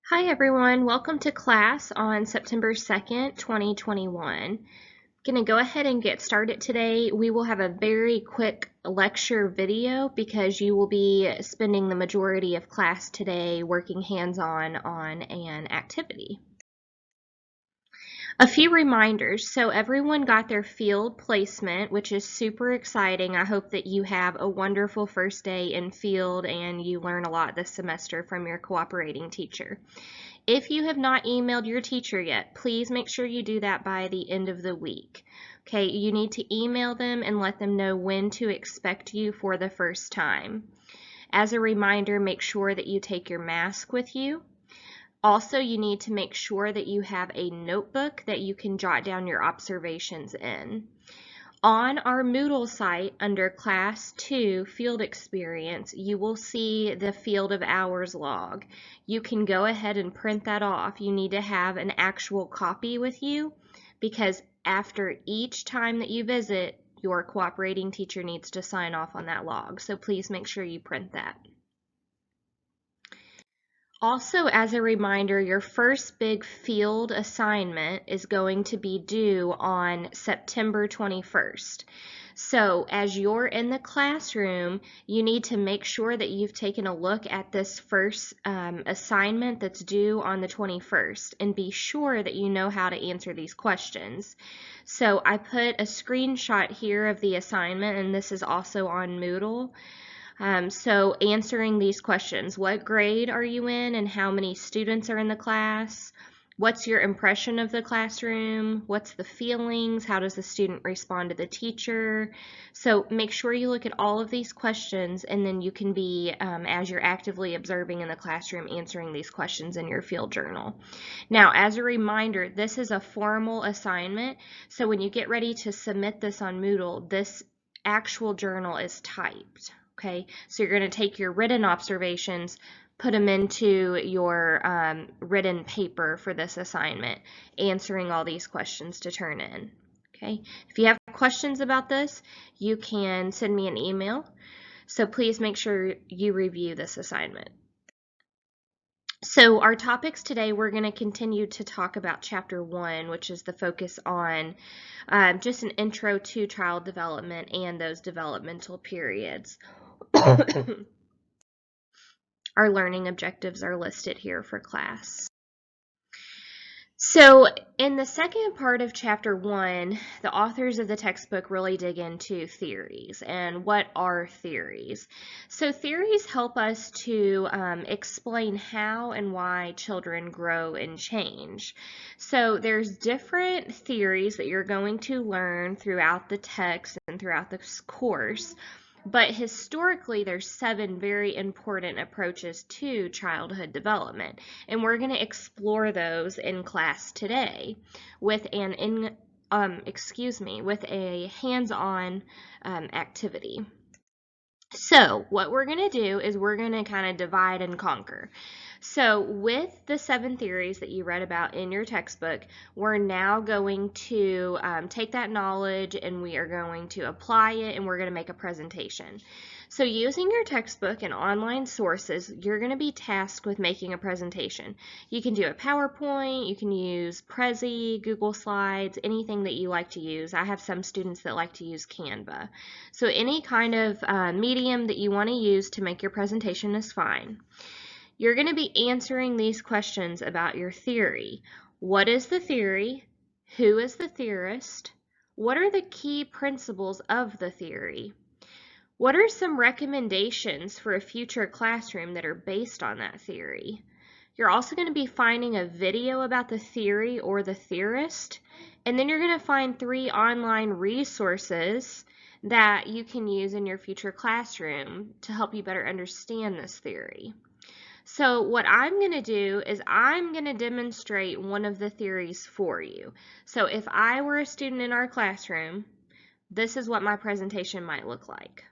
Hi everyone, welcome to class on September 2nd, 2021. Going to go ahead and get started today. We will have a very quick lecture video because you will be spending the majority of class today working hands-on on an activity. A few reminders. So everyone got their field placement, which is super exciting. I hope that you have a wonderful first day in field and you learn a lot this semester from your cooperating teacher. If you have not emailed your teacher yet, please make sure you do that by the end of the week. Okay, you need to email them and let them know when to expect you for the first time. As a reminder, make sure that you take your mask with you. Also, you need to make sure that you have a notebook that you can jot down your observations in. On our Moodle site, under Class 2 Field Experience, you will see the Field of Hours log. You can go ahead and print that off. You need to have an actual copy with you because after each time that you visit, your cooperating teacher needs to sign off on that log. So please make sure you print that. Also, as a reminder, your first big field assignment is going to be due on September 21st. So as you're in the classroom, you need to make sure that you've taken a look at this first assignment that's due on the 21st and be sure that you know how to answer these questions. So I put a screenshot here of the assignment, and this is also on Moodle. So answering these questions: what grade are you in and how many students are in the class? What's your impression of the classroom? What's the feelings? How does the student respond to the teacher? So make sure you look at all of these questions, and then you can be, as you're actively observing in the classroom, answering these questions in your field journal. Now, as a reminder, this is a formal assignment, so when you get ready to submit this on Moodle, this actual journal is typed. Okay, so you're going to take your written observations, put them into your written paper for this assignment, answering all these questions to turn in. Okay, if you have questions about this, you can send me an email. So please make sure you review this assignment. So our topics today, we're going to continue to talk about Chapter 1, which is the focus on just an intro to child development and those developmental periods. Our learning objectives are listed here for class. So in the second part of Chapter 1, the authors of the textbook really dig into theories. And what are theories? So theories help us to explain how and why children grow and change. So there's different theories that you're going to learn throughout the text and throughout this course. But historically, there's 7 very important approaches to childhood development, and we're going to explore those in class today with with a hands-on activity. So what we're going to do is we're going to kind of divide and conquer. So with the 7 theories that you read about in your textbook, we're now going to take that knowledge and we are going to apply it, and we're going to make a presentation. So using your textbook and online sources, you're going to be tasked with making a presentation. You can do a PowerPoint, you can use Prezi, Google Slides, anything that you like to use. I have some students that like to use Canva. So any kind of medium that you want to use to make your presentation is fine. You're going to be answering these questions about your theory. What is the theory? Who is the theorist? What are the key principles of the theory? What are some recommendations for a future classroom that are based on that theory? You're also going to be finding a video about the theory or the theorist, and then you're going to find 3 online resources that you can use in your future classroom to help you better understand this theory. So what I'm going to do is I'm going to demonstrate one of the theories for you. So if I were a student in our classroom, this is what my presentation might look like.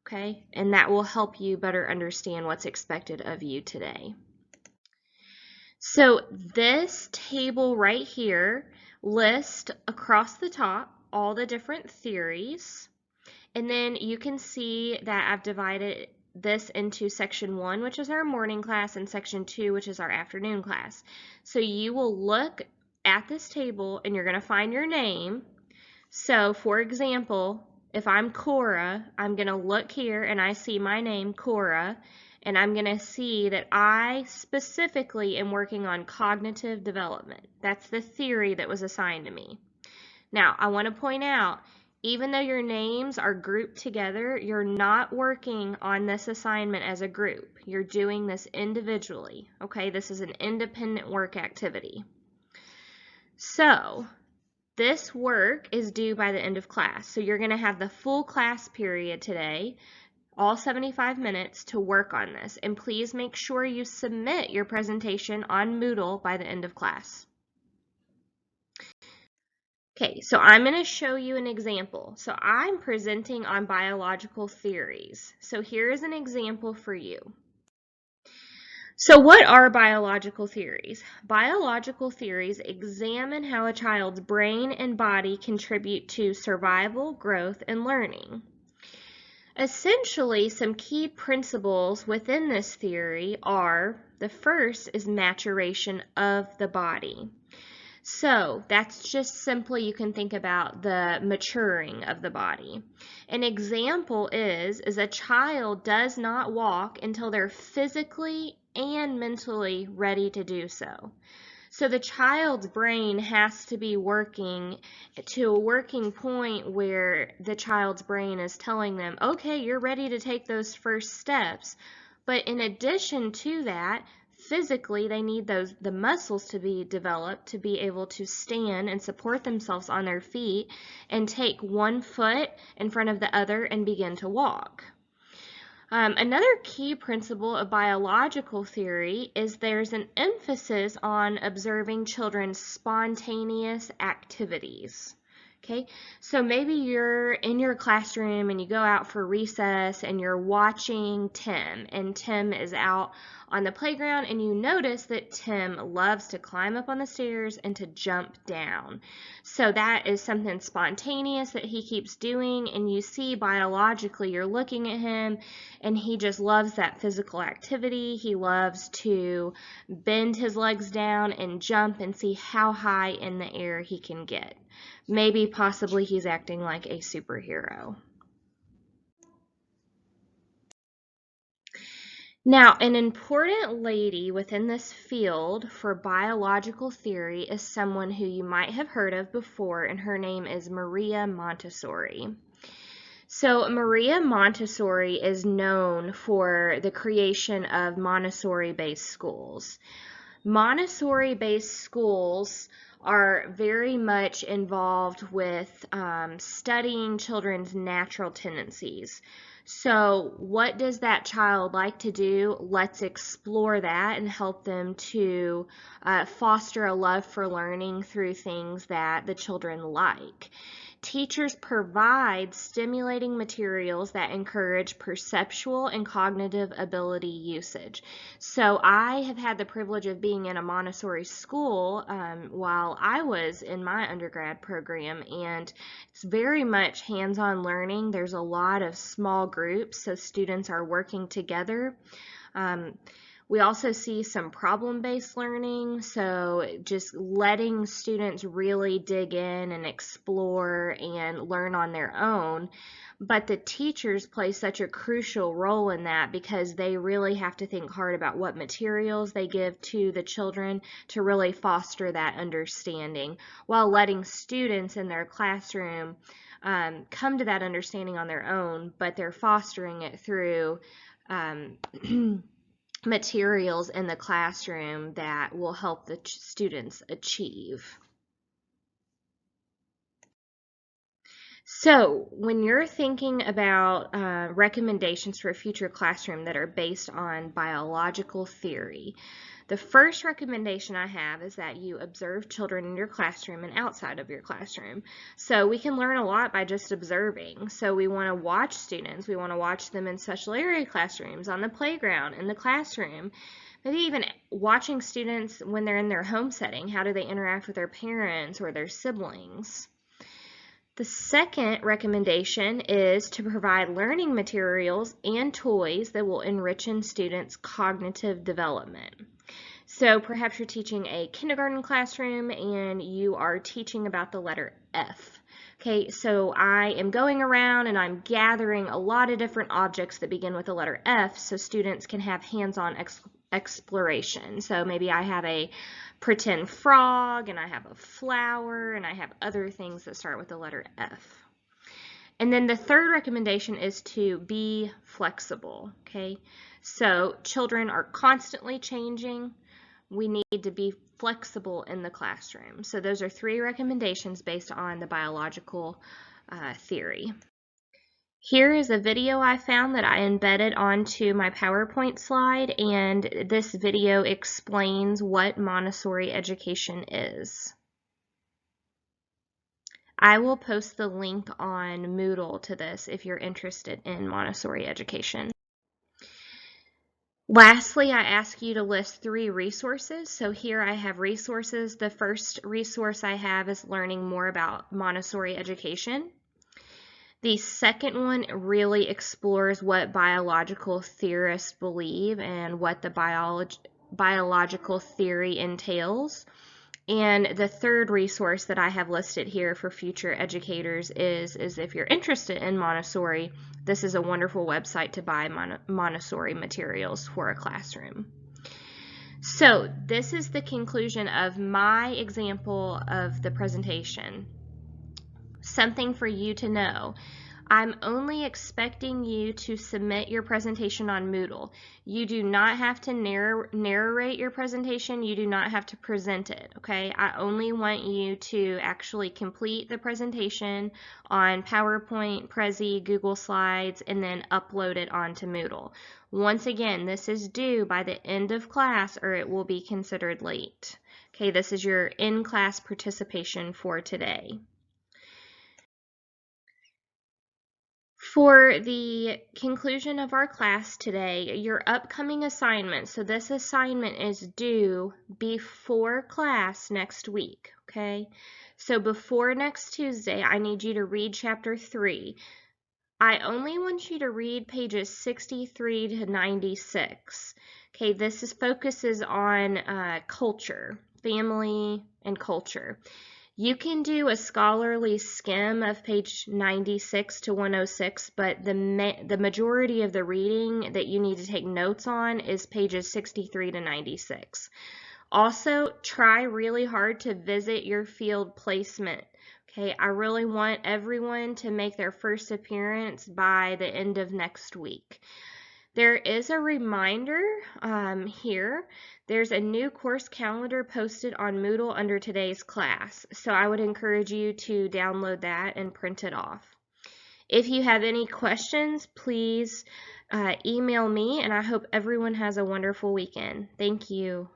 Okay, and that will help you better understand what's expected of you today. So this table right here lists across the top all the different theories, and then you can see that I've divided this into section 1, which is our morning class, and section 2, which is our afternoon class. So you will look at this table and you're going to find your name. So for example, if I'm Cora, I'm going to look here and I see my name, Cora, and I'm going to see that I specifically am working on cognitive development. That's the theory that was assigned to me. Now, I want to point out, even though your names are grouped together, you're not working on this assignment as a group. You're doing this individually, okay? This is an independent work activity. So, this work is due by the end of class. So you're going to have the full class period today, all 75 minutes, to work on this. And please make sure you submit your presentation on Moodle by the end of class. Okay, so I'm going to show you an example. So I'm presenting on biological theories. So here's an example for you. So what are biological theories? Biological theories examine how a child's brain and body contribute to survival, growth, and learning. Essentially, some key principles within this theory are, the first is maturation of the body. So that's just simply, you can think about the maturing of the body. An example is a child does not walk until they're physically and mentally ready to do so. So the child's brain has to be working to a working point where the child's brain is telling them, okay, you're ready to take those first steps. But in addition to that, physically, they need the muscles to be developed to be able to stand and support themselves on their feet and take one foot in front of the other and begin to walk. Another key principle of biological theory is there's an emphasis on observing children's spontaneous activities. Okay, so maybe you're in your classroom and you go out for recess and you're watching Tim, and Tim is out on the playground, and you notice that Tim loves to climb up on the stairs and to jump down. So that is something spontaneous that he keeps doing, and you see biologically, you're looking at him and he just loves that physical activity. He loves to bend his legs down and jump and see how high in the air he can get. Maybe possibly he's acting like a superhero. Now, an important lady within this field for biological theory is someone who you might have heard of before, and her name is Maria Montessori. So Maria Montessori is known for the creation of Montessori-based schools. Montessori-based schools are very much involved with studying children's natural tendencies. So what does that child like to do? Let's explore that and help them to foster a love for learning through things that the children like. Teachers provide stimulating materials that encourage perceptual and cognitive ability usage. So I have had the privilege of being in a Montessori school while I was in my undergrad program, and it's very much hands-on learning. There's a lot of small groups, so students are working together. We also see some problem-based learning, so just letting students really dig in and explore and learn on their own. But the teachers play such a crucial role in that because they really have to think hard about what materials they give to the children to really foster that understanding, while letting students in their classroom come to that understanding on their own, but they're fostering it through materials in the classroom that will help the students achieve. So when you're thinking about recommendations for a future classroom that are based on biological theory, the first recommendation I have is that you observe children in your classroom and outside of your classroom. So we can learn a lot by just observing. So we want to watch students. We want to watch them in special area classrooms, on the playground, in the classroom. Maybe even watching students when they're in their home setting. How do they interact with their parents or their siblings? The second recommendation is to provide learning materials and toys that will enrich in students' cognitive development. So perhaps you're teaching a kindergarten classroom and you are teaching about the letter F. Okay, so I am going around and I'm gathering a lot of different objects that begin with the letter F so students can have hands-on exploration. So maybe I have a pretend frog and I have a flower and I have other things that start with the letter F. And then the third recommendation is to be flexible, okay? So children are constantly changing. We need to be flexible in the classroom. So those are 3 recommendations based on the biological theory. Here is a video I found that I embedded onto my PowerPoint slide, and this video explains what Montessori education is. I will post the link on Moodle to this if you're interested in Montessori education. Lastly, I ask you to list 3 resources. So here I have resources. The first resource I have is learning more about Montessori education. The second one really explores what biological theorists believe and what the biological theory entails. And the third resource that I have listed here for future educators is if you're interested in Montessori, this is a wonderful website to buy Montessori materials for a classroom. So this is the conclusion of my example of the presentation. Something for you to know. I'm only expecting you to submit your presentation on Moodle. You do not have to narrate your presentation. You do not have to present it, okay? I only want you to actually complete the presentation on PowerPoint, Prezi, Google Slides, and then upload it onto Moodle. Once again, this is due by the end of class or it will be considered late. Okay, this is your in-class participation for today. For the conclusion of our class today, your upcoming assignment, so this assignment is due before class next week, okay? So before next Tuesday, I need you to read chapter 3. I only want you to read pages 63 to 96. Okay, this focuses on culture, family, and culture. You can do a scholarly skim of page 96 to 106, but the majority of the reading that you need to take notes on is pages 63 to 96. Also, try really hard to visit your field placement. Okay, I really want everyone to make their first appearance by the end of next week. There is a reminder here. There's a new course calendar posted on Moodle under today's class, so I would encourage you to download that and print it off. If you have any questions, please email me, and I hope everyone has a wonderful weekend. Thank you.